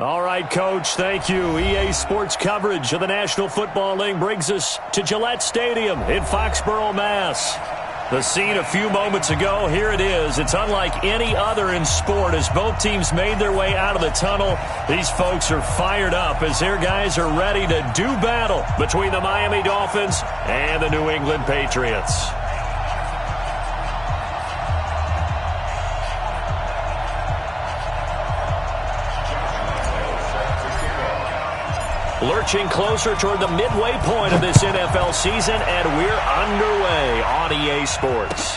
All right, Coach, thank you. EA Sports coverage of the National Football League brings us to Gillette Stadium in Foxborough, Mass. The scene a few moments ago, here it is. It's unlike any other in sport as both teams made their way out of the tunnel. These folks are fired up as their guys are ready to do battle between the Miami Dolphins and the New England Patriots. Lurching closer toward the midway point of this NFL season, and we're underway on EA Sports.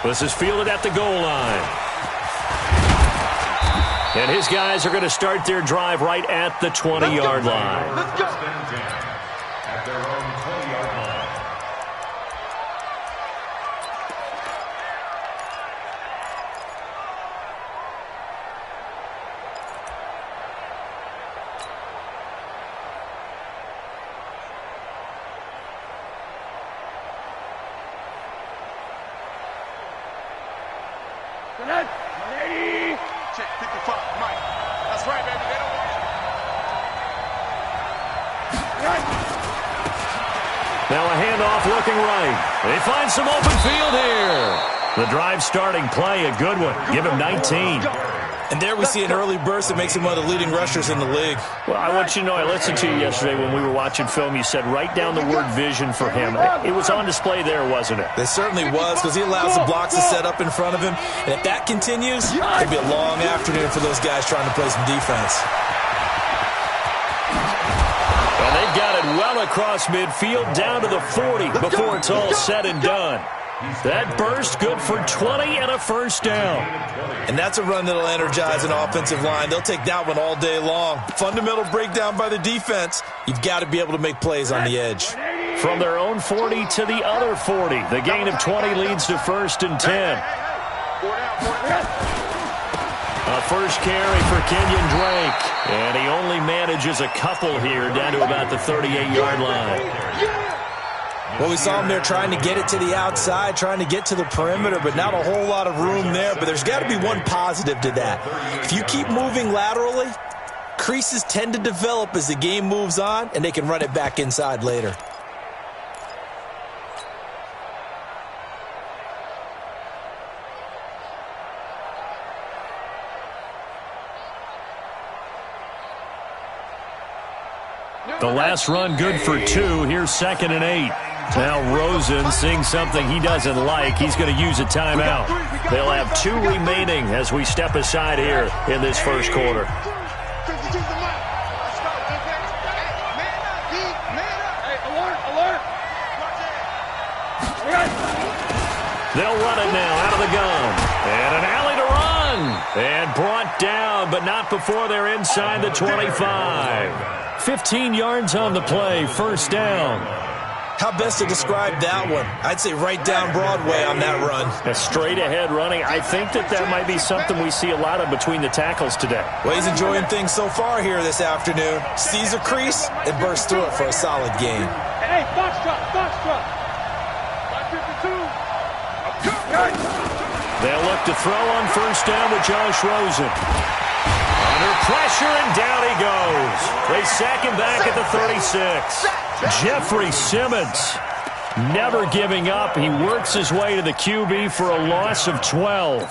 This is fielded at the goal line. And his guys are going to start their drive right at the 20-yard line. Let's go. At their own 20-yard line. Check 55, Mike. That's right, baby. They don't want it. Now a handoff looking right. They find some open field here. The drive starting play, a good one. Give him 19. And there we see an early burst that makes him one of the leading rushers in the league. Well, I want you to know, I listened to you yesterday when we were watching film. You said write down the word vision for him. It was on display there, wasn't it? It certainly was, because he allows the blocks to set up in front of him. And if that continues, it'll be a long afternoon for those guys trying to play some defense. And they've got it well across midfield, down to the 40 before it's all said and done. That burst good for 20 and a first down. And that's a run that'll energize an offensive line. They'll take that one all day long. Fundamental breakdown by the defense. You've got to be able to make plays on the edge. From their own 40 to the other 40. The gain of 20 leads to 1st and 10. A first carry for Kenyon Drake. And he only manages a couple here down to about the 38-yard line. Well, we saw him there trying to get it to the outside, trying to get to the perimeter, but not a whole lot of room there. But there's got to be one positive to that. If you keep moving laterally, creases tend to develop as the game moves on, and they can run it back inside later. The last run good for 2. Here's 2nd and 8. Now Rosen seeing something he doesn't like. He's going to use a timeout. They'll have 2 remaining as we step aside here in this first quarter. They'll run it now out of the gun. And an alley to run. And brought down, but not before they're inside the 25. 15 yards on the play, first down. How best to describe that one? I'd say right down Broadway on that run. A straight-ahead running. I think that might be something we see a lot of between the tackles today. Well, he's enjoying things so far here this afternoon. Sees a crease and bursts through it for a solid gain. Hey, box truck. 552. They'll look to throw on first down with Josh Rosen. Under pressure, and down he goes. They sack him back at the 36. Jeffrey Simmons never giving up. He works his way to the QB for a loss of 12.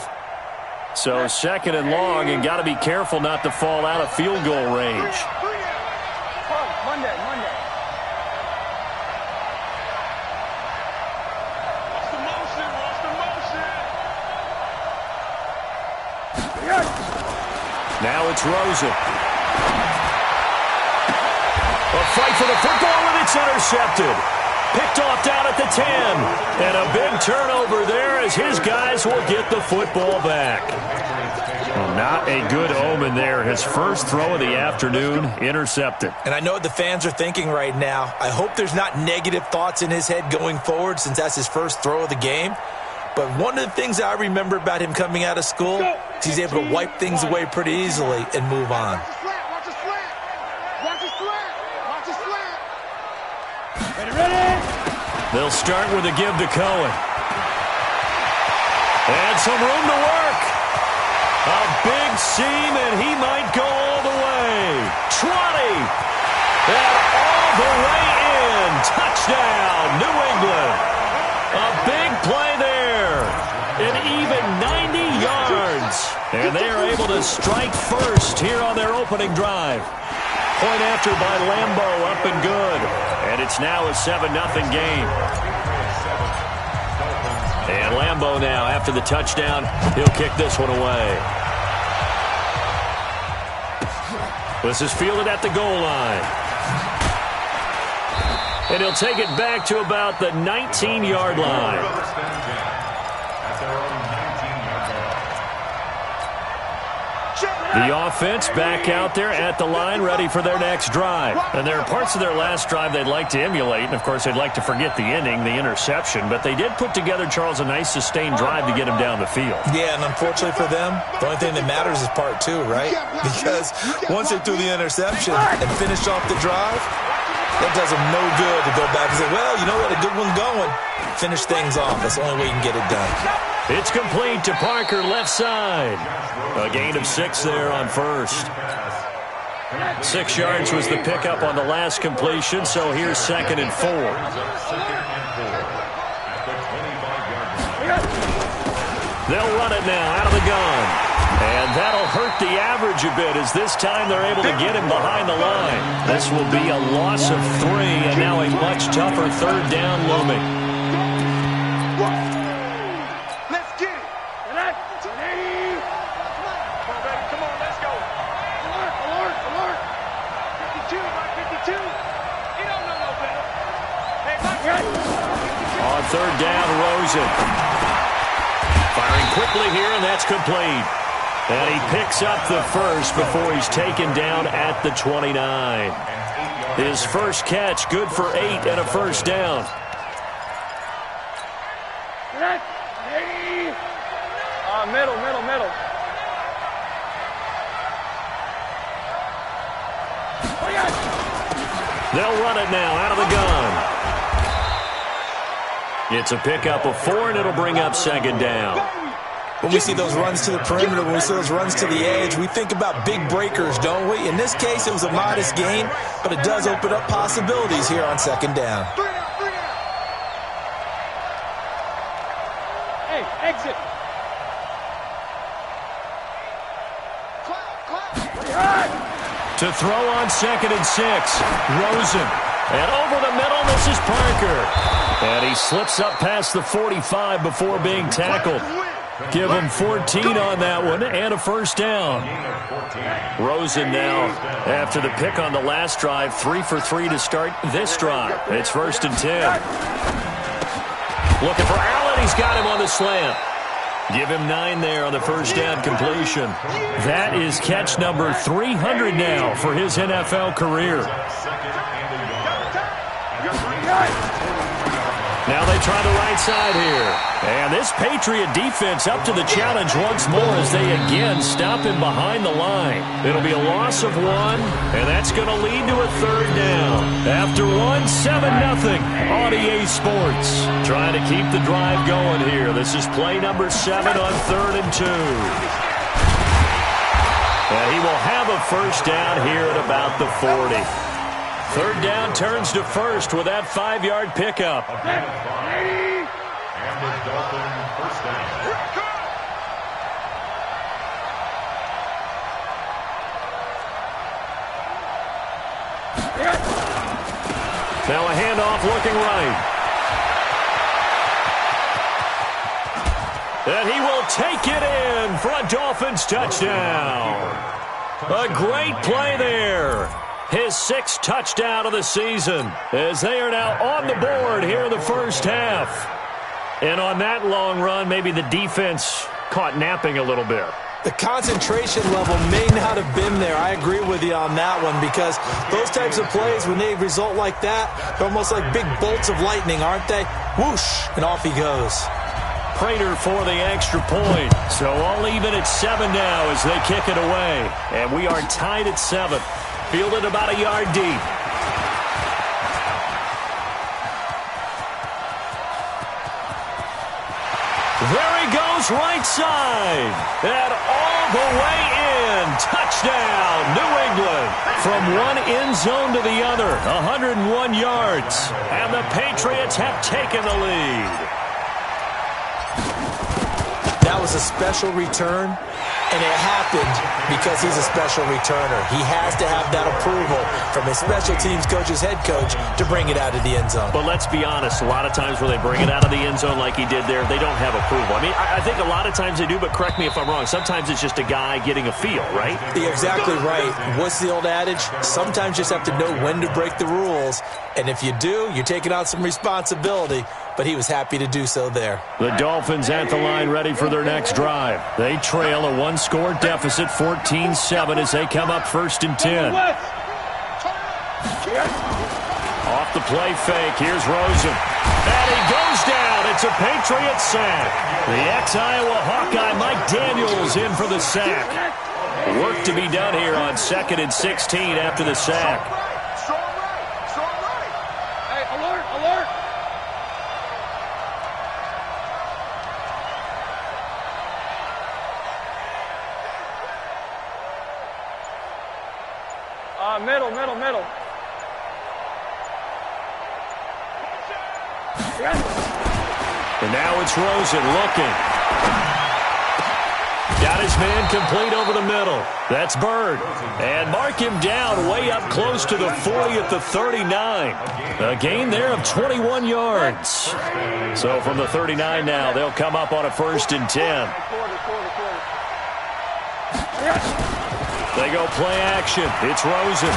So 2nd and long, and got to be careful not to fall out of field goal range. Monday. Now it's Rosen. A fight for the football, and it's intercepted. Picked off down at the 10. And a big turnover there as his guys will get the football back. Well, not a good omen there. His first throw of the afternoon intercepted. And I know what the fans are thinking right now. I hope there's not negative thoughts in his head going forward since that's his first throw of the game. But one of the things I remember about him coming out of school is he's able to wipe things away pretty easily and move on. Ready? They'll start with a give to Cohen. And some room to work. A big seam, and he might go all the way. 20. And all the way in. Touchdown, New England. A big play there. An even 90 yards. And they are able to strike first here on their opening drive. Point after by Lambo, up and good. And it's now a 7-0 game. And Lambo now, after the touchdown, he'll kick this one away. This is fielded at the goal line. And he'll take it back to about the 19-yard line. The offense back out there at the line, ready for their next drive. And there are parts of their last drive they'd like to emulate, and, of course, they'd like to forget the ending, the interception. But they did put together, Charles, a nice sustained drive to get him down the field. Yeah, and unfortunately for them, the only thing that matters is part two, right? Because once they threw the interception and finished off the drive, that does them no good to go back and say, well, you know what, a good one's going. Finish things off. That's the only way you can get it done. It's complete to Parker, left side. A gain of 6 there on first. 6 yards was the pickup on the last completion, so here's 2nd and 4. They'll run it now out of the gun. And that'll hurt the average a bit, as this time they're able to get him behind the line. This will be a loss of 3, and now a much tougher 3rd down looming. Let's get it. Come on, baby. Come on, let's go. Alert. 52, Mike, 52. You don't know no better. Hey, Mike. On 3rd down, Rosen. Firing quickly here, and that's complete. And he picks up the first before he's taken down at the 29. His first catch, good for 8 and a first down. Middle. They'll run it now out of the gun. It's a pickup of 4, and it'll bring up 2nd down. When we see those runs to the perimeter, when we see those runs to the edge, we think about big breakers, don't we? In this case, it was a modest gain, but it does open up possibilities here on 2nd down. Hey, exit. To throw on 2nd and 6, Rosen. And over the middle, this is Parker. And he slips up past the 45 before being tackled. Give him 14 on that one and a first down. Rosen now, after the pick on the last drive, 3 for 3 to start this drive. It's 1st and 10. Looking for Allen. He's got him on the slant. Give him 9 there on the first down completion. That is catch number 300 now for his NFL career. Now they try the right side here. And this Patriot defense up to the challenge once more as they again stop him behind the line. It'll be a loss of 1, and that's going to lead to a 3rd down. After 1, 7-0 on EA Sports. Trying to keep the drive going here. This is play number 7 on 3rd and 2. And he will have a first down here at about the 40. 3rd down turns to first with that 5-yard pickup. And the Dolphin first down. Now a handoff looking right. And he will take it in for a Dolphins touchdown. A great play there. His 6th touchdown of the season as they are now on the board here in the first half. And on that long run, maybe the defense caught napping a little bit. The concentration level may not have been there. I agree with you on that one, because those types of plays, when they result like that, they're almost like big bolts of lightning, aren't they? Whoosh, and off he goes. Prater for the extra point. So all even at 7 now as they kick it away. And we are tied at 7. Fielded about a yard deep. There he goes, right side. And all the way in. Touchdown, New England. From one end zone to the other, 101 yards. And the Patriots have taken the lead. That was a special return, and it happened because he's a special returner. He has to have that approval from his special teams coach's head coach to bring it out of the end zone. But let's be honest, a lot of times when they bring it out of the end zone like he did there, they don't have approval. I mean, I think a lot of times they do, but correct me if I'm wrong. Sometimes it's just a guy getting a feel, right? You're exactly right. What's the old adage? Sometimes you just have to know when to break the rules, and if you do, you're taking on some responsibility. But he was happy to do so there. The Dolphins at the line ready for their next drive. They trail a one-score deficit, 14-7, as they come up 1st and 10. Off the play fake, here's Rosen. And he goes down. It's a Patriot sack. The ex-Iowa Hawkeye Mike Daniels in for the sack. Work to be done here on 2nd and 16 after the sack. Hey, alert, alert. Middle. And now it's Rosen looking. Got his man complete over the middle. That's Bird. And mark him down way up close to the 40 at the 39. A gain there of 21 yards. So from the 39 now, they'll come up on a 1st and 10. They go play action. It's Rosen.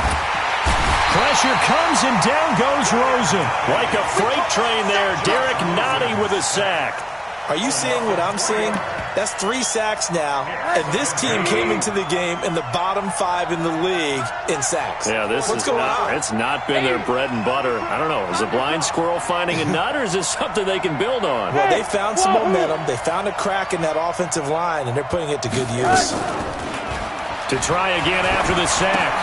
Pressure comes and down goes Rosen. Like a freight train there. Derek Nottie with a sack. Are you seeing what I'm seeing? That's 3 sacks now, and this team came into the game in the bottom 5 in the league in sacks. Yeah, what's going on? It's not been their bread and butter. I don't know. Is a blind squirrel finding a nut, or is this something they can build on? Well, they found some momentum. They found a crack in that offensive line, and they're putting it to good use. To try again after the sack.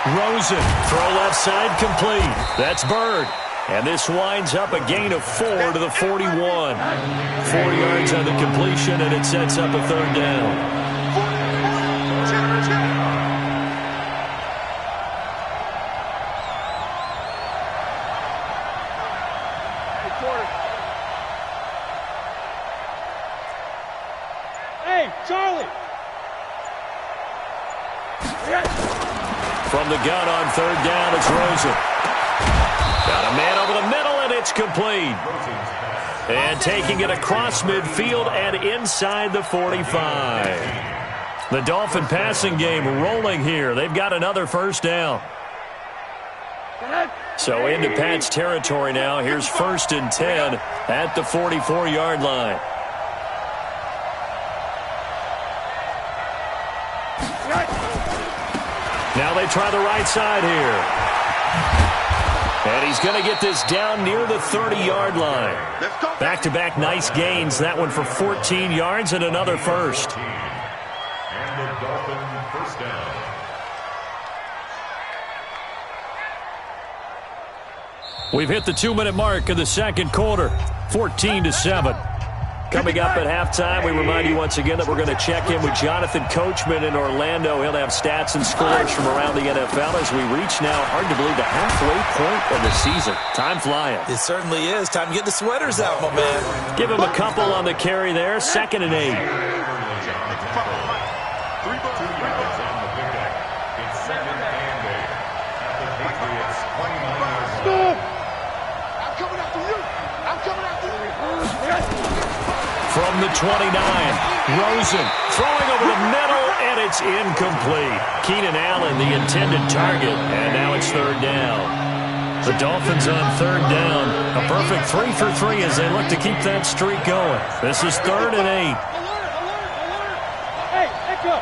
Rosen, throw left side complete. That's Bird. And this winds up a gain of 4 to the 41. 4 yards on the completion, and it sets up a 3rd down. Hey, Charlie. From the gun on 3rd down, it's Rosen. Got a man over the middle, and it's complete. And taking it across midfield and inside the 45. The Dolphin passing game rolling here. They've got another 1st down. So into Pat's territory now. Here's 1st and 10 at the 44-yard line. Now they try the right side here. And he's going to get this down near the 30-yard line. Back-to-back nice gains. That one for 14 yards and another 1st. And the Dolphin 1st down. We've hit the 2-minute mark of the 2nd quarter. 14-7. Coming up at halftime, we remind you once again that we're going to check in with Jonathan Coachman in Orlando. He'll have stats and scores from around the NFL as we reach now, hard to believe, the halfway point of the season. Time flying. It certainly is. Time to get the sweaters out, my man. Give him a couple on the carry there. 2nd and 8. From the 29, Rosen throwing over the middle, and it's incomplete. Keenan Allen, the intended target, and now it's 3rd down. The Dolphins on 3rd down. A perfect 3 for 3 as they look to keep that streak going. This is 3rd and 8. Hey, echo.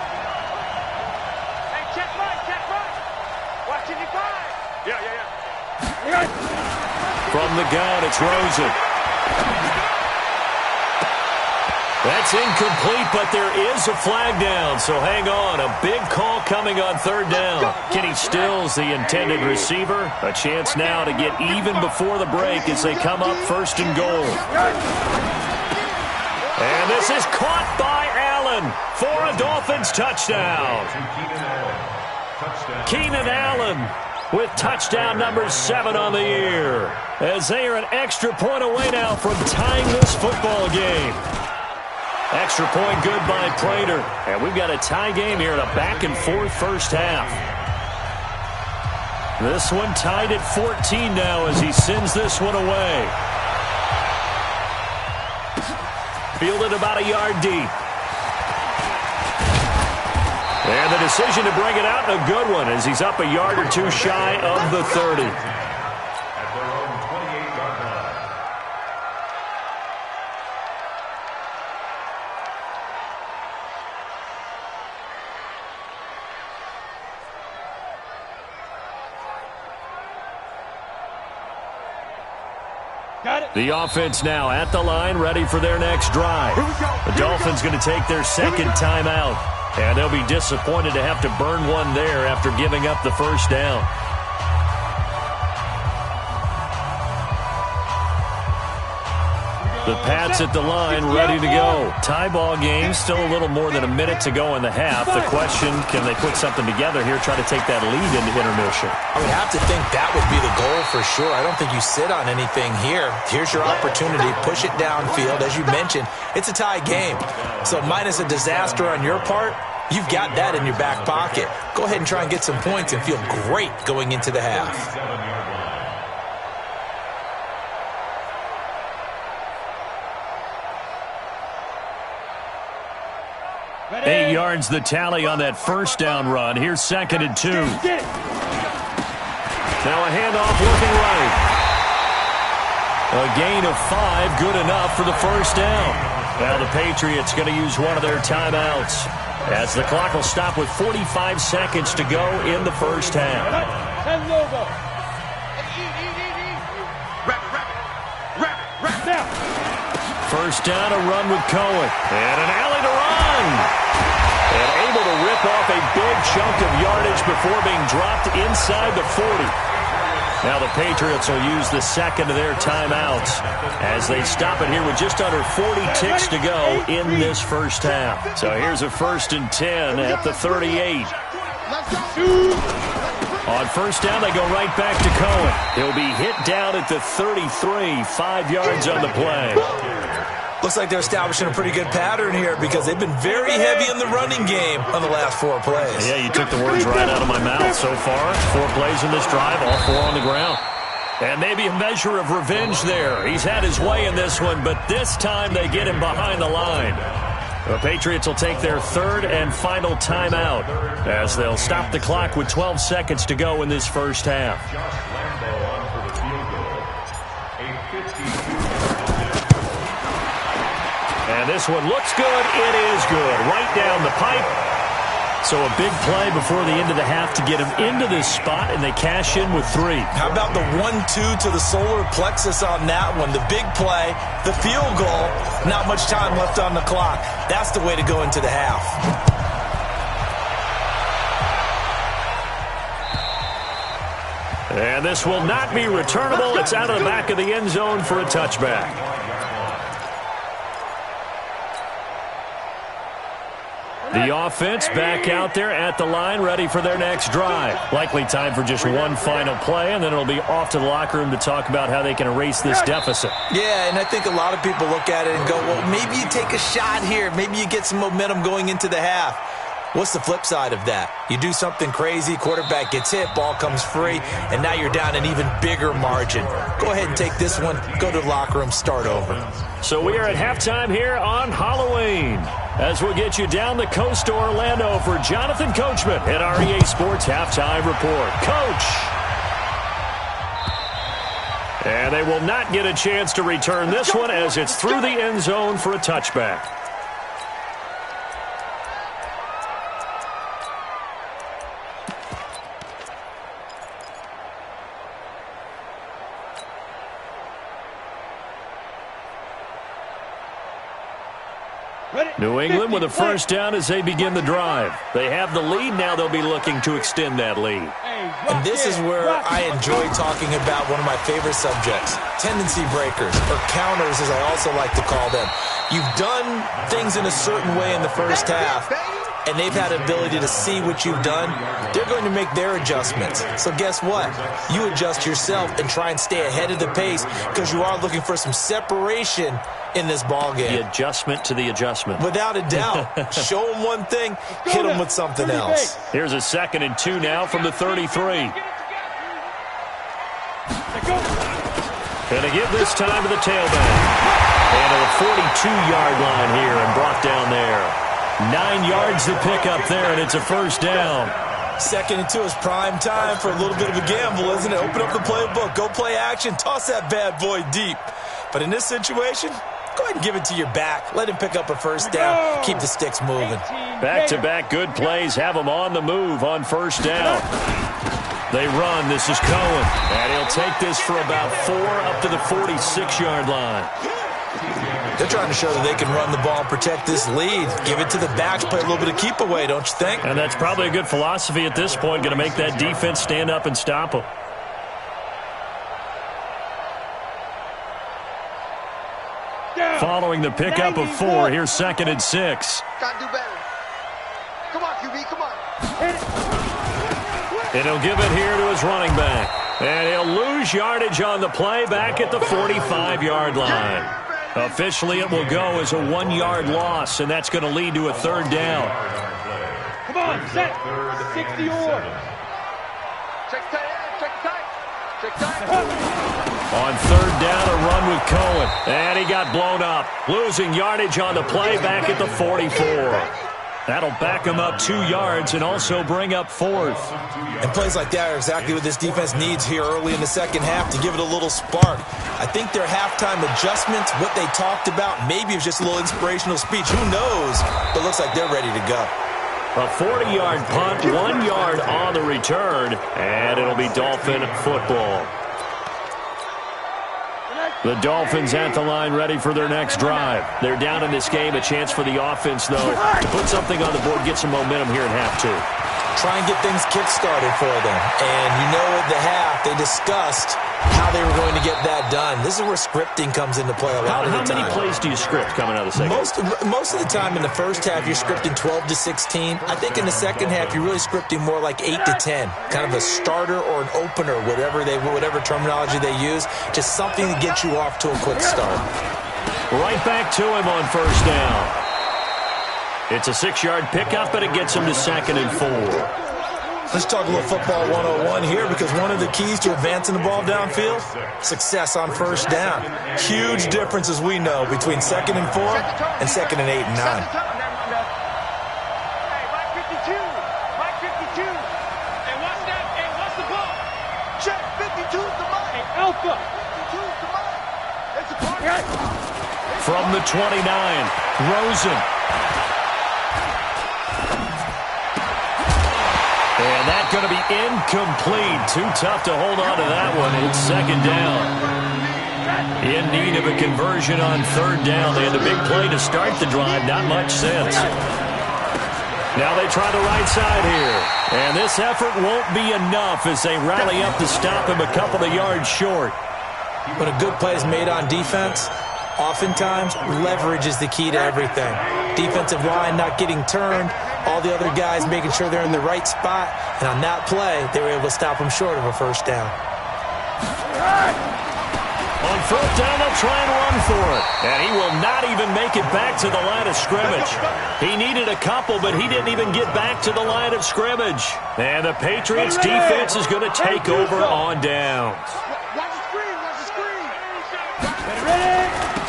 Hey, check right. Watching you five. Yeah. From the gun, it's Rosen. That's incomplete, but there is a flag down, so hang on. A big call coming on 3rd down. Kenny Stills, the intended receiver. A chance now to get even before the break as they come up 1st and goal. And this is caught by Allen for a Dolphins touchdown. Keenan Allen with touchdown number 7 on the year, as they are an extra point away now from tying this football game. Extra point good by Prater. And we've got a tie game here in a back-and-forth first half. This one tied at 14 now as he sends this one away. Fielded about a yard deep. And the decision to bring it out, a good one, as he's up a yard or 2 shy of the 30. At their own 28-yard line. Got it. The offense now at the line, ready for their next drive. The Dolphins going to take their second timeout, and they'll be disappointed to have to burn one there after giving up the first down. The Pats at the line, ready to go. Tie ball game, still a little more than a minute to go in the half. The question, can they put something together here, try to take that lead into intermission? I would have to think that would be the goal for sure. I don't think you sit on anything here. Here's your opportunity. Push it downfield. As you mentioned, it's a tie game. So minus a disaster on your part, you've got that in your back pocket. Go ahead and try and get some points and feel great going into the half. 7-yard line. 8 yards the tally on that first down run. Here's 2nd and 2. Now a handoff looking right. A gain of 5, good enough for the first down. Now the Patriots going to use one of their timeouts, as the clock will stop with 45 seconds to go in the first half. First down, a run with Cohen. And an alley to run. And able to rip off a big chunk of yardage before being dropped inside the 40. Now the Patriots will use the second of their timeouts as they stop it here with just under 40 ticks to go in this first half. So here's a 1st and 10 at the 38. On first down, they go right back to Cohen. He'll be hit down at the 33, 5 yards on the play. Looks like they're establishing a pretty good pattern here because they've been very heavy in the running game on the last 4 plays. Yeah, you took the words right out of my mouth. So far, 4 plays in this drive, all 4 on the ground. And maybe a measure of revenge there. He's had his way in this one, but this time they get him behind the line. The Patriots will take their 3rd and final timeout as they'll stop the clock with 12 seconds to go in this first half. Josh Lambo on for the field goal. A 52. And this one looks good. It is good. Right down the pipe. So a big play before the end of the half to get him into this spot, and they cash in with 3. How about the 1-2 to the solar plexus on that one? The big play, the field goal, not much time left on the clock. That's the way to go into the half. And this will not be returnable. It's out of the back of the end zone for a touchback. The offense back out there at the line, ready for their next drive. Likely time for just one final play, and then it'll be off to the locker room to talk about how they can erase this deficit. Yeah, and I think a lot of people look at it and go, well, maybe you take a shot here. Maybe you get some momentum going into the half. What's the flip side of that? You do something crazy, quarterback gets hit, ball comes free, and now you're down an even bigger margin. Go ahead and take this one, go to the locker room, start over. So we are at halftime here on Halloween, as we'll get you down the coast to Orlando for Jonathan Coachman at our EA Sports Halftime Report. Coach! And they will not get a chance to return this one as it's through the end zone for a touchback. New England with a first down as they begin the drive. They have the lead. Now they'll be looking to extend that lead. And this is where I enjoy talking about one of my favorite subjects, tendency breakers, or counters as I also like to call them. You've done things in a certain way in the first half, and they've had an ability to see what you've done. They're going to make their adjustments. So guess what? You adjust yourself and try and stay ahead of the pace because you are looking for some separation in this ball game. The adjustment to the adjustment. Without a doubt. Show them one thing, hit them with something else. Here's a 2nd and 2 now from the 33. Going to give this time to the tailback. And to the 42-yard line here and brought down there. 9 yards to pick up there, and it's a first down. 2nd and 2 is prime time for a little bit of a gamble, isn't it? Open up the playbook, go play action, toss that bad boy deep. But in this situation, go ahead and give it to your back. Let him pick up a first down. Keep the sticks moving. Back-to-back good plays have them on the move on first down. They run. This is Cohen. And he'll take this for about 4 up to the 46-yard line. They're trying to show that they can run the ball and protect this lead. Give it to the backs, play a little bit of keep away, don't you think? And that's probably a good philosophy at this point. Going to make that defense stand up and stop them. Following the pickup of 4, here's 2nd and 6. Gotta do better. Come on, QB, come on. And he'll give it here to his running back. And he'll lose yardage on the play back at the 45-yard line. Officially, it will go as a 1-yard loss, and that's going to lead to a 3rd down. Come on, set. 60 or. Check tight. On 3rd down, a run with Cohen. And he got blown up. Losing yardage on the play back at the 44. That'll back him up 2 yards and also bring up 4th. And plays like that are exactly what this defense needs here early in the second half to give it a little spark. I think their halftime adjustments, what they talked about, maybe it was just a little inspirational speech. Who knows? But it looks like they're ready to go. A 40-yard punt, 1 yard on the return, and it'll be Dolphin football. The Dolphins at the line ready for their next drive. They're down in this game. A chance for the offense, though, to put something on the board, get some momentum here in half 2. Try and get things kick-started for them. And you know at the half, they discussed how they were going to get that done. This is where scripting comes into play a lot of the time. How many plays do you script coming out of the second? Most of the time in the first half, you're scripting 12 to 16. I think in the second half, you're really scripting more like 8 to 10. Kind of a starter or an opener, whatever terminology they use. Just something to get you off to a quick start. Right back to him on first down. It's a 6-yard pickup, but it gets him to 2nd and 4. Let's talk a little football 101 here, because one of the keys to advancing the ball downfield, success on first down. Huge difference, as we know, between 2nd and 4 and 2nd and 8 and 9. Hey, Mike 52. Mike 52. Hey, what's that? Hey, what's the ball? Check 52's the Mike. Hey, Alpha. 52's the Mike. It's a target. From the 29, Rosen. And that's going to be incomplete. Too tough to hold on to that one. It's 2nd down. In need of a conversion on 3rd down. They had the big play to start the drive. Not much sense. Now they try the right side here. And this effort won't be enough as they rally up to stop him a couple of yards short. When a good play is made on defense, oftentimes leverage is the key to everything. Defensive line not getting turned, all the other guys making sure they're in the right spot, and on that play, they were able to stop them short of a first down. On 4th down, they'll try and run for it. And he will not even make it back to the line of scrimmage. He needed a couple, but he didn't even get back to the line of scrimmage. And the Patriots defense is going to take over on downs. Watch the screen. Watch the screen.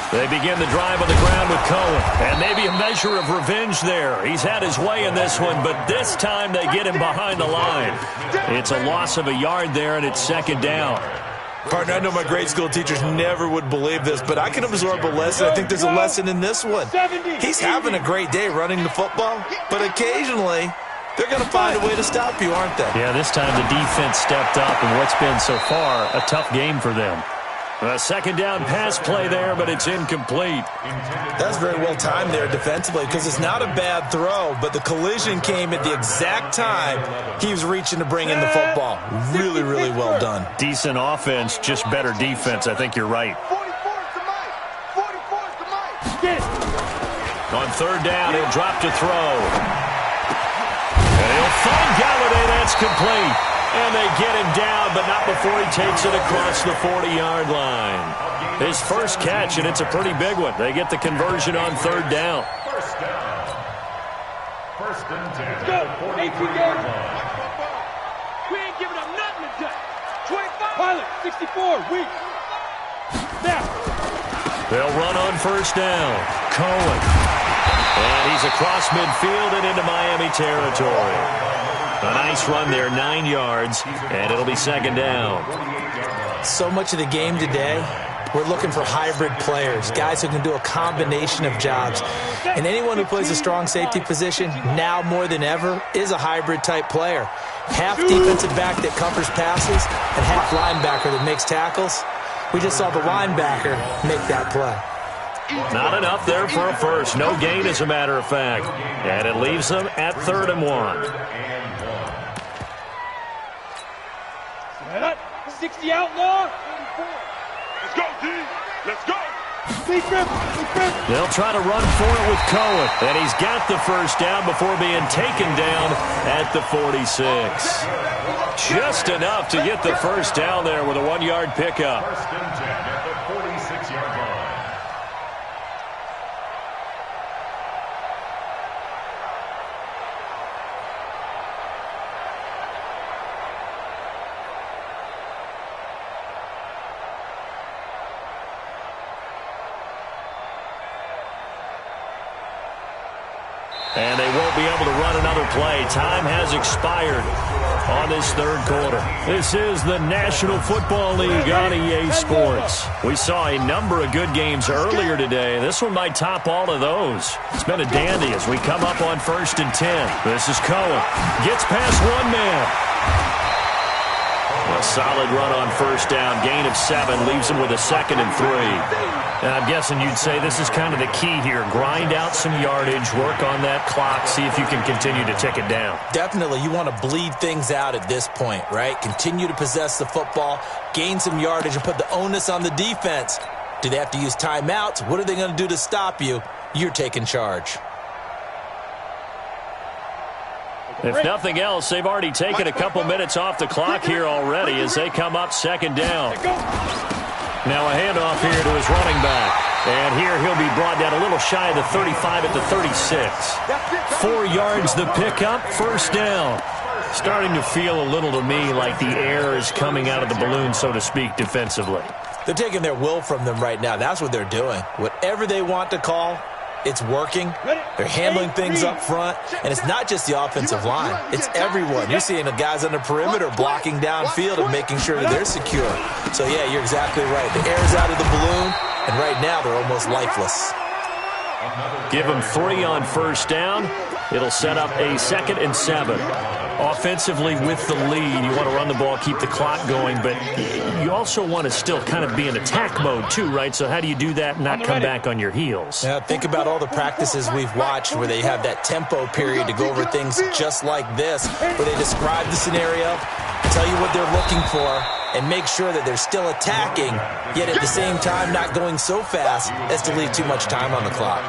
They begin the drive on the ground with Cohen. And maybe a measure of revenge there. He's had his way in this one, but this time they get him behind the line. It's a loss of a yard there, and it's 2nd down. Partner, I know my grade school teachers never would believe this, but I can absorb a lesson. I think there's a lesson in this one. He's having a great day running the football, but occasionally they're going to find a way to stop you, aren't they? Yeah, this time the defense stepped up in what's been so far a tough game for them. A 2nd down pass play there, but it's incomplete. That's very well timed there defensively, because it's not a bad throw, but the collision came at the exact time he was reaching to bring in the football. Really, really well done. Decent offense, just better defense. I think you're right. 44's the Mike. 44's the Mike. On third down, he'll drop to throw. And he'll find Galladay. That's complete. And they get him down, but not before he takes it across the 40-yard line. His first catch, and it's a pretty big one. They get the conversion on third down. First down. First and 10. Let's go. 18 yards. We ain't giving up nothing today. 25. Pilot, 64. Weak. Now. They'll run on first down. Cohen. And he's across midfield and into Miami territory. A nice run there, 9 yards, and it'll be second down. So much of the game today, we're looking for hybrid players, guys who can do a combination of jobs. And anyone who plays a strong safety position, now more than ever, is a hybrid-type player. Half defensive back that covers passes and half linebacker that makes tackles. We just saw the linebacker make that play. Not enough there for a first. No gain, as a matter of fact. And it leaves them at 3rd and 1. 60 outlaw. Let's go, D. Let's go. They'll try to run for it with Cohen. And he's got the first down before being taken down at the 46. Just enough to get the first down there with a 1-yard pickup. First and 10 at the 46-yard line. And they won't be able to run another play. Time has expired on this third quarter. This is the National Football League on EA Sports. We saw a number of good games earlier today. This one might top all of those. It's been a dandy as we come up on 1st and 10. This is Cohen. Gets past one man. A solid run on first down. Gain of 7 leaves him with a 2nd and 3. And I'm guessing you'd say this is kind of the key here. Grind out some yardage, work on that clock, see if you can continue to tick it down. Definitely, you want to bleed things out at this point, right? Continue to possess the football, gain some yardage, and put the onus on the defense. Do they have to use timeouts? What are they going to do to stop you? You're taking charge. If nothing else, they've already taken a couple minutes off the clock here already as they come up 2nd down. Now a handoff here to his running back. And here he'll be brought down a little shy of the 35 at the 36. 4 yards the pickup, first down. Starting to feel a little to me like the air is coming out of the balloon, so to speak, defensively. They're taking their will from them right now. That's what they're doing. Whatever they want to call, it's working. They're handling things up front. And it's not just the offensive line. It's everyone. You're seeing the guys on the perimeter blocking downfield and making sure that they're secure. So, yeah, you're exactly right. The air's out of the balloon, and right now they're almost lifeless. Give them 3 on first down. It'll set up a 2nd and 7. Offensively with the lead, you want to run the ball, keep the clock going, but you also want to still kind of be in attack mode too, right? So how do you do that and not come back on your heels? Yeah, think about all the practices we've watched where they have that tempo period to go over things just like this, where they describe the scenario, tell you what they're looking for, and make sure that they're still attacking, yet at the same time not going so fast as to leave too much time on the clock.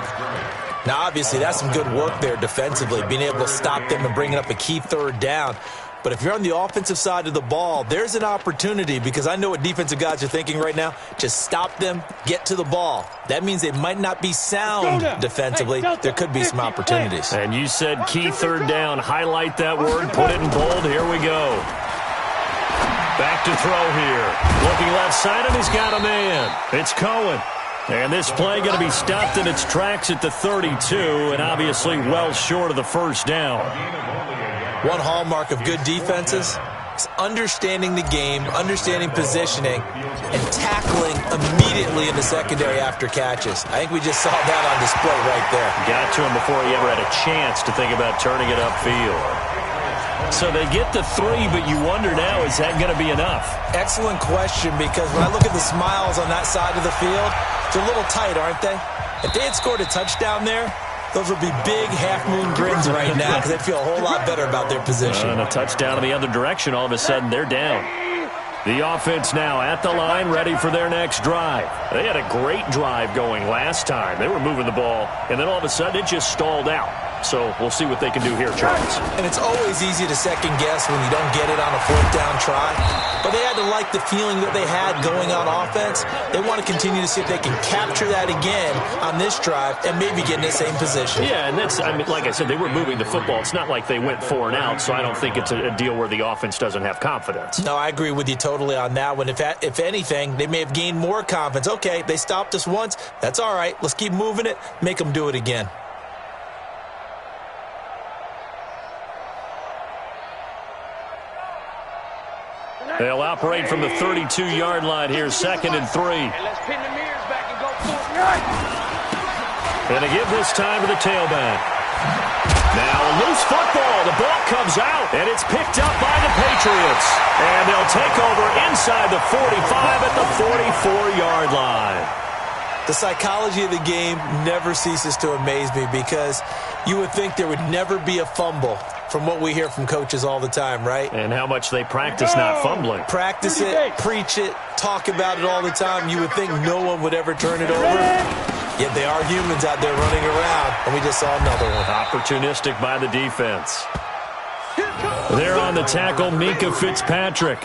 Now, obviously, that's some good work there defensively, being able to stop them and bringing up a key 3rd down. But if you're on the offensive side of the ball, there's an opportunity, because I know what defensive guys are thinking right now. Just stop them, get to the ball. That means they might not be sound defensively. There could be some opportunities. And you said key 3rd down. Highlight that word, put it in bold. Here we go. Back to throw here. Looking left side, and he's got a man. It's Cohen. And this play going to be stopped in its tracks at the 32, and obviously well short of the first down. One hallmark of good defenses is understanding the game, understanding positioning, and tackling immediately in the secondary after catches. I think we just saw that on display right there. Got to him before he ever had a chance to think about turning it upfield. So they get the 3, but you wonder now, is that going to be enough? Excellent question, because when I look at the smiles on that side of the field, they're a little tight, aren't they? If they had scored a touchdown there, those would be big half-moon grins right now because they feel a whole lot better about their position. And a touchdown in the other direction, all of a sudden they're down. The offense now at the line, ready for their next drive. They had a great drive going last time. They were moving the ball, and then all of a sudden it just stalled out. So we'll see what they can do here, Charles. And it's always easy to second guess when you don't get it on a fourth down try. But they had to like the feeling that they had going on offense. They want to continue to see if they can capture that again on this drive and maybe get in the same position. Yeah, and that's, I mean, like I said, they were moving the football. It's not like they went 4 and out, so I don't think it's a deal where the offense doesn't have confidence. No, I agree with you totally on that one. If anything, they may have gained more confidence. Okay, they stopped us once. That's all right. Let's keep moving it. Make them do it again. They'll operate from the 32-yard line here, 2nd and 3. Let's pin the mirrors back and go for it. And they give this time to the tailback. Now a loose football. The ball comes out, and it's picked up by the Patriots. And they'll take over inside the 45 at the 44-yard line. The psychology of the game never ceases to amaze me because you would think there would never be a fumble from what we hear from coaches all the time, right? And how much they practice not fumbling. Practice it, preach it, talk about it all the time. You would think no one would ever turn it over. Yet they are humans out there running around, and we just saw another one. Opportunistic by the defense. They're on the tackle, Minka Fitzpatrick.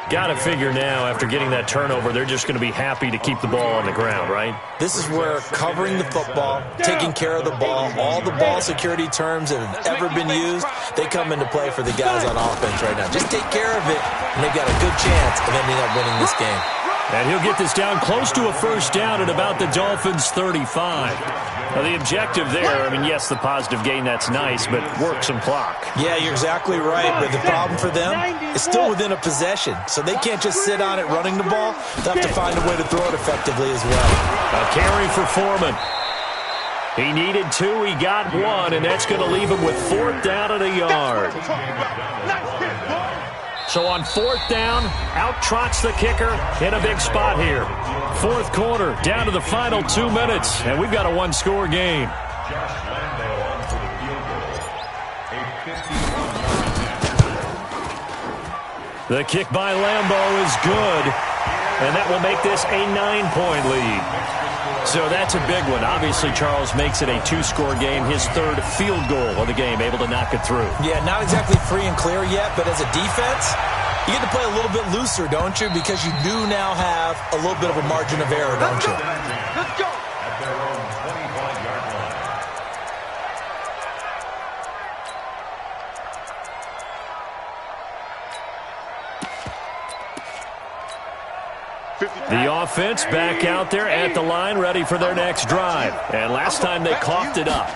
Got to figure now, after getting that turnover, they're just going to be happy to keep the ball on the ground, right? This is where covering the football, taking care of the ball, all the ball security terms that have ever been used, they come into play for the guys on offense right now. Just take care of it, and they've got a good chance of ending up winning this game. And he'll get this down close to a first down at about the Dolphins' 35. Now, the objective there, I mean, yes, the positive gain, that's nice, but work some clock. Yeah, you're exactly right, but the problem for them is still within a possession, so they can't just sit on it running the ball. They'll have to find a way to throw it effectively as well. A carry for Foreman. He needed 2, he got 1, and that's going to leave him with 4th down and a yard. So on 4th down, out trots the kicker in a big spot here. 4th quarter, down to the final 2 minutes, and we've got a 1-score game. The kick by Lambeau is good, and that will make this a 9-point lead. So that's a big one. Obviously, Charles makes it a 2-score game. His 3rd field goal of the game, able to knock it through. Yeah, not exactly free and clear yet, but as a defense, you get to play a little bit looser, don't you? Because you do now have a little bit of a margin of error, don't you? Let's go. At their own 25-yard line. The offense back out there at the line, ready for their next drive. And last time they coughed it up,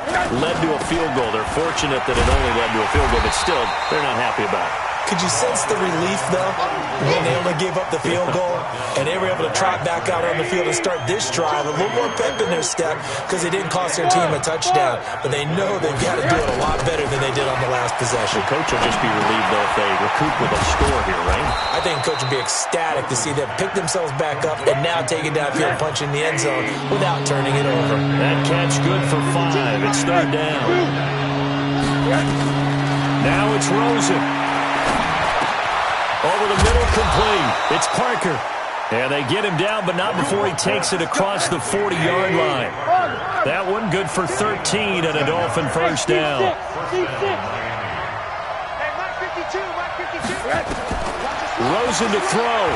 led to a field goal. They're fortunate that it only led to a field goal, but still, they're not happy about it. Could you sense the relief, though, when they only gave up the field goal and they were able to trot back out on the field and start this drive, a little more pep in their step because they didn't cost their team a touchdown, but they know they've got to do it a lot better than they did on the last possession. The coach will just be relieved, though, if they recoup with a score here, right? I think the coach would be ecstatic to see them pick themselves back up and now take it downfield, punch in the end zone without turning it over. That catch good for 5. It's 3rd down. Now it's Rosen. Over the middle, complete. It's Parker. And they get him down, but not before he takes it across the 40-yard line. That one good for 13 and a Dolphin first down. Hey, Mike 52, Mike 52. Rosen to throw.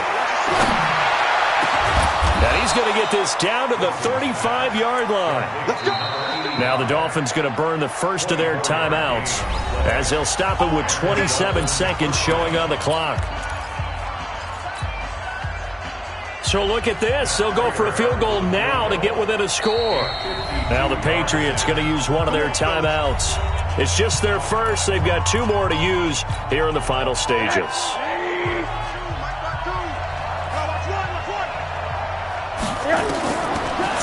And he's going to get this down to the 35-yard line. Now the Dolphins going to burn the first of their timeouts as they'll stop it with 27 seconds showing on the clock. So look at this. They'll go for a field goal now to get within a score. Now the Patriots going to use one of their timeouts. It's just their first. They've got 2 more to use here in the final stages.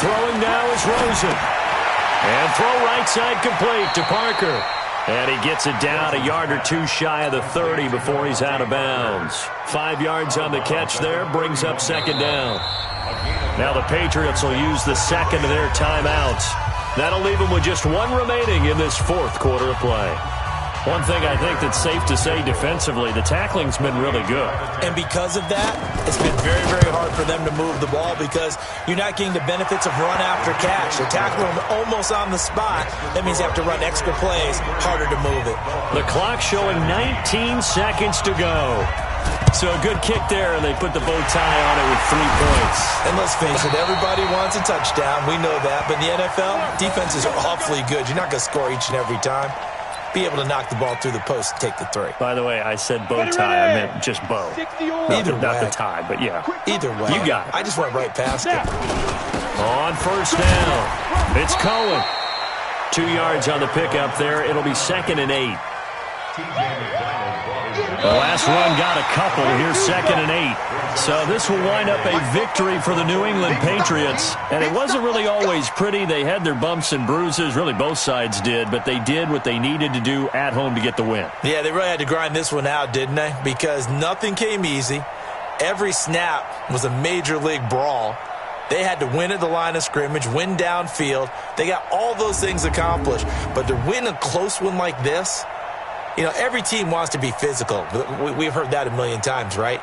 Throwing now is Rosen. And throw right side complete to Parker. And he gets it down a yard or 2 shy of the 30 before he's out of bounds. 5 yards on the catch there, brings up 2nd down. Now the Patriots will use the second of their timeouts. That'll leave them with just 1 remaining in this 4th quarter of play. One thing I think that's safe to say defensively, the tackling's been really good. And because of that, it's been very, very hard for them to move the ball because you're not getting the benefits of run after catch. They tackle them almost on the spot. That means you have to run extra plays, harder to move it. The clock showing 19 seconds to go. So a good kick there, and they put the bow tie on it with 3 points. And let's face it, everybody wants a touchdown. We know that. But in the NFL, defenses are awfully good. You're not going to score each and every time. Be able to knock the ball through the post and take the 3. By the way, I said bow tie. I meant just bow. Either way. Not the tie, but yeah. Either way. You got it. I just went right past it. On first down, it's Cohen. 2 yards on the pickup there. It'll be 2nd and 8. The last run got a couple. Here's 2nd and 8. So this will wind up a victory for the New England Patriots. And it wasn't really always pretty. They had their bumps and bruises. Really, both sides did. But they did what they needed to do at home to get the win. Yeah, they really had to grind this one out, didn't they? Because nothing came easy. Every snap was a major league brawl. They had to win at the line of scrimmage, win downfield. They got all those things accomplished. But to win a close one like this, you know, every team wants to be physical. We've heard that a million times, right?